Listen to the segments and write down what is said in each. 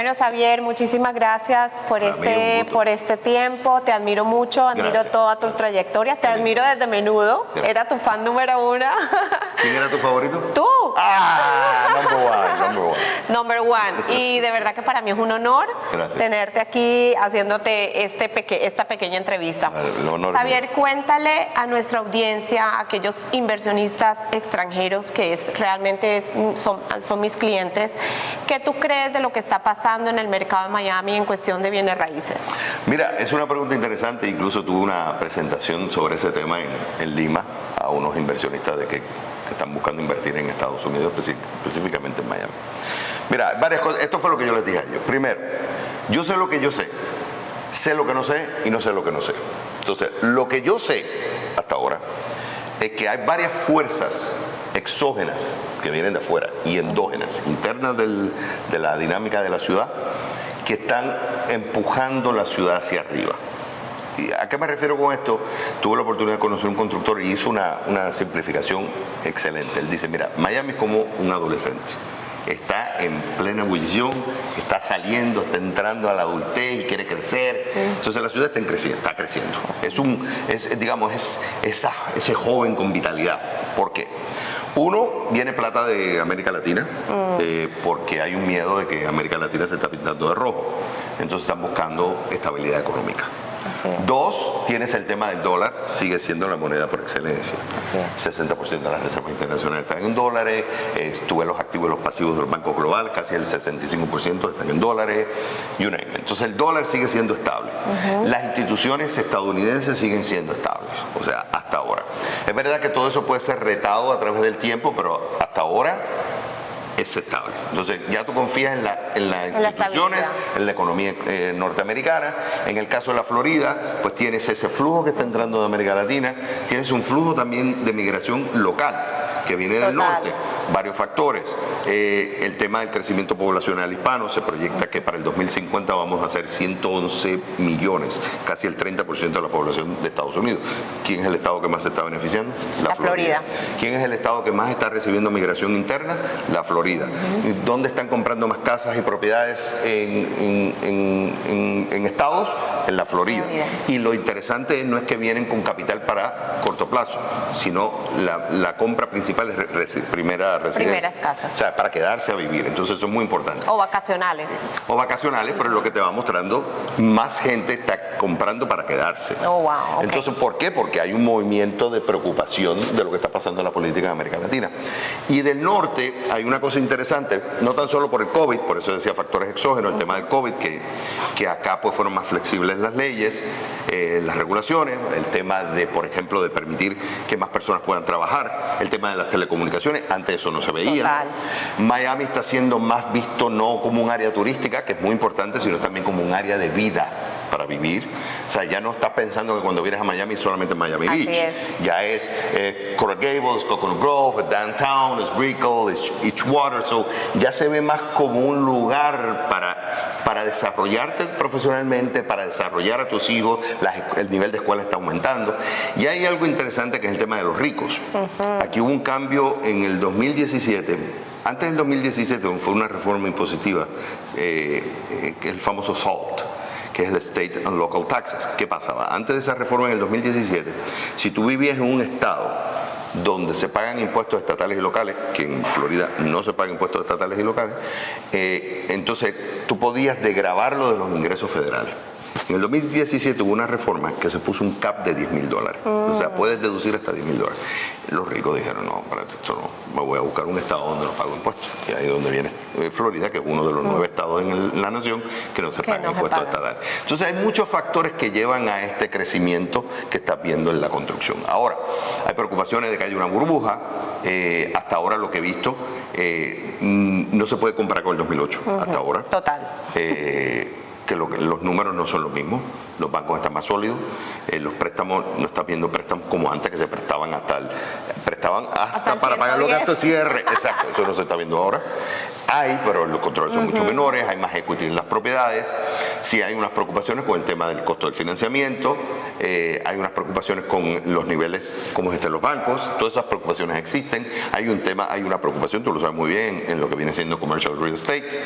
Bueno, Xavier, muchísimas gracias por este tiempo. Te admiro mucho, admiro toda tu trayectoria. Te admiro desde Menudo. Gracias. Era tu fan número uno. ¿Quién era tu favorito? Tú. Number one. Y de verdad que para mí es un honor tenerte aquí haciéndote esta pequeña entrevista. Xavier, cuéntale a nuestra audiencia, a aquellos inversionistas extranjeros que realmente son mis clientes, ¿qué tú crees de lo que está pasando en el mercado de Miami en cuestión de bienes raíces? Mira, es una pregunta interesante. Incluso tuve una presentación sobre ese tema en Lima a unos inversionistas que están buscando invertir en Estados Unidos, específicamente en Miami. Mira, varias cosas. Esto fue lo que yo les dije a ellos. Primero, yo sé lo que yo sé lo que no sé y no sé lo que no sé. Entonces, lo que yo sé hasta ahora es que hay varias fuerzas exógenas que vienen de afuera y endógenas, internas de la dinámica de la ciudad, que están empujando la ciudad hacia arriba. ¿Y a qué me refiero con esto? Tuve la oportunidad de conocer un constructor y hizo una simplificación excelente. Él dice, mira, Miami es como un adolescente. Está en plena ebullición, está saliendo, está entrando a la adultez y quiere crecer. Entonces la ciudad está creciendo. Es ese joven con vitalidad. ¿Por qué? Uno, viene plata de América Latina, porque hay un miedo de que América Latina se está pintando de rojo. Entonces están buscando estabilidad económica. Dos, tienes el tema del dólar, sigue siendo la moneda por excelencia. 60% de las reservas internacionales están en dólares, tuve los activos y los pasivos del Banco Global, casi el 65% están en dólares, you name it. Entonces el dólar sigue siendo estable. Las instituciones estadounidenses siguen siendo estables, o sea, hasta ahora. Es verdad que todo eso puede ser retado a través del tiempo, pero hasta ahora es estable. Entonces ya tú confías en las instituciones, en la economía norteamericana. En el caso de la Florida, pues tienes ese flujo que está entrando de América Latina, tienes un flujo también de migración local que viene del norte, varios factores. El tema del crecimiento poblacional hispano, se proyecta que para el 2050 vamos a ser 111 millones, casi el 30% de la población de Estados Unidos. ¿Quién es el estado que más se está beneficiando? La Florida. ¿Quién es el estado que más está recibiendo migración interna? La Florida. ¿Dónde están comprando más casas y propiedades en estados? En la Florida. Y lo interesante no es que vienen con capital para corto plazo, sino la compra principal es primera residencia. Primeras casas. O sea, para quedarse a vivir. Entonces eso es muy importante. O vacacionales. O vacacionales, pero es lo que te va mostrando, más gente está comprando para quedarse. Oh, wow. Okay. Entonces, ¿por qué? Porque hay un movimiento de preocupación de lo que está pasando en la política de América Latina. Y del norte hay una cosa interesante, no tan solo por el COVID, por eso decía factores exógenos, el tema del COVID, que acá pues fueron más flexibles las leyes, las regulaciones, el tema de, por ejemplo, de permitir que más personas puedan trabajar, el tema de las telecomunicaciones, antes eso no se veía. Total. Miami está siendo más visto no como un área turística, que es muy importante, sino también como un área de vida para vivir. O sea, ya no estás pensando que cuando vienes a Miami solamente Miami Beach. Es. Ya es Coral Gables, Coconut Grove, Downtown, es Brickell, es Edgewater. So, ya se ve más como un lugar para desarrollarte profesionalmente, para desarrollar a tus hijos. El nivel de escuela está aumentando. Y hay algo interesante que es el tema de los ricos. Aquí hubo un cambio en el 2017. Antes del 2017 fue una reforma impositiva, que es el famoso SALT, que es el State and Local Taxes. ¿Qué pasaba? Antes de esa reforma en el 2017, si tú vivías en un estado donde se pagan impuestos estatales y locales, que en Florida no se pagan impuestos estatales y locales, entonces tú podías degravarlo de los ingresos federales. En el 2017 hubo una reforma que se puso un cap de $10,000. O sea, puedes deducir hasta $10,000. Los ricos dijeron, no, para esto no, me voy a buscar un estado donde no pago impuestos. Y ahí es donde viene Florida, que es uno de los 9 estados en la nación que no se pagan impuestos estatales. Entonces hay muchos factores que llevan a este crecimiento que estás viendo en la construcción. Ahora, hay preocupaciones de que haya una burbuja. Hasta ahora lo que he visto, no se puede comparar con el 2008, hasta ahora. Total. Que los números no son los mismos, los bancos están más sólidos, los préstamos, no estás viendo préstamos como antes que se prestaban hasta para pagar los gastos de cierre. Exacto, eso no se está viendo ahora. Pero los controles son mucho menores, hay más equity en las propiedades. Sí hay unas preocupaciones con el tema del costo del financiamiento, hay unas preocupaciones con los niveles, cómo están los bancos, todas esas preocupaciones existen. Hay una preocupación, tú lo sabes muy bien, en lo que viene siendo commercial real estate.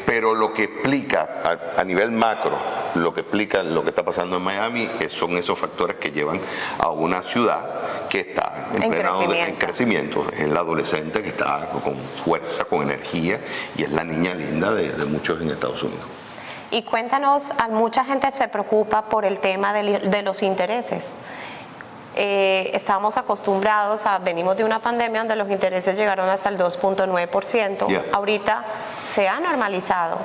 Pero lo que explica a nivel macro, lo que explica lo que está pasando en Miami son esos factores que llevan a una ciudad que está en crecimiento. Es la adolescente que está con fuerza, con energía, y es la niña linda de muchos en Estados Unidos. Y cuéntanos, mucha gente se preocupa por el tema de los intereses. Estamos acostumbrados venimos de una pandemia donde los intereses llegaron hasta el 2.9%. Yeah. Ahorita se ha normalizado.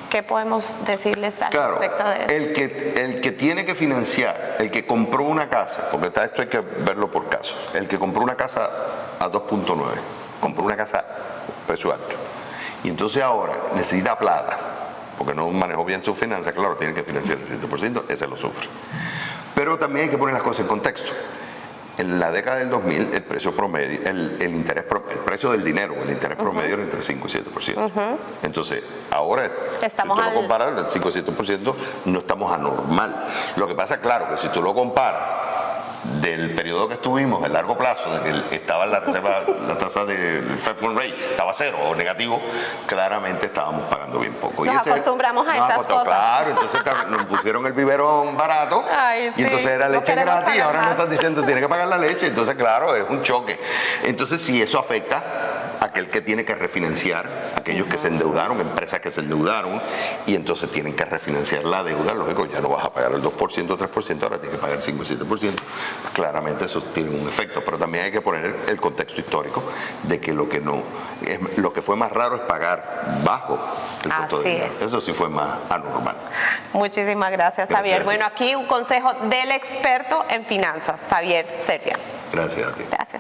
¿Qué podemos decirles al respecto de eso? El que tiene que financiar, el que compró una casa, porque esto hay que verlo por casos, el que compró una casa a 2.9, compró una casa precio alto, y entonces ahora necesita plata, porque no manejó bien sus finanzas, claro, tiene que financiar el 7%, ese lo sufre. Pero también hay que poner las cosas en contexto. En la década del 2000, el precio promedio, el precio del dinero, el interés promedio era entre 5 y 7%. Entonces, ahora, estamos si tú lo comparas, el 5 y 7% no estamos anormal. Lo que pasa, claro, que si tú lo comparas del periodo que estuvimos, de largo plazo, de que estaba la reserva, la tasa del Fed Fund Rate estaba cero o negativo, claramente estábamos pagando bien poco. Nos acostumbramos a esas cosas. Claro, entonces nos pusieron el biberón barato. Ay, sí, y entonces era leche gratis y ahora nos están diciendo tiene que pagar la leche. Entonces, claro, es un choque. Entonces, si eso afecta a aquel que tiene que refinanciar, aquellos que se endeudaron, empresas que se endeudaron, y entonces tienen que refinanciar la deuda, lógico, ya no vas a pagar el 2% o 3%, ahora tienes que pagar el 5 y 7%. Pues claramente eso tiene un efecto, pero también hay que poner el contexto histórico de que lo que fue más raro es pagar bajo el costo de dinero. Eso sí fue más anormal. Muchísimas gracias, Xavier. Bueno, aquí un consejo del experto en finanzas, Xavier Serbian. Gracias a ti. Gracias.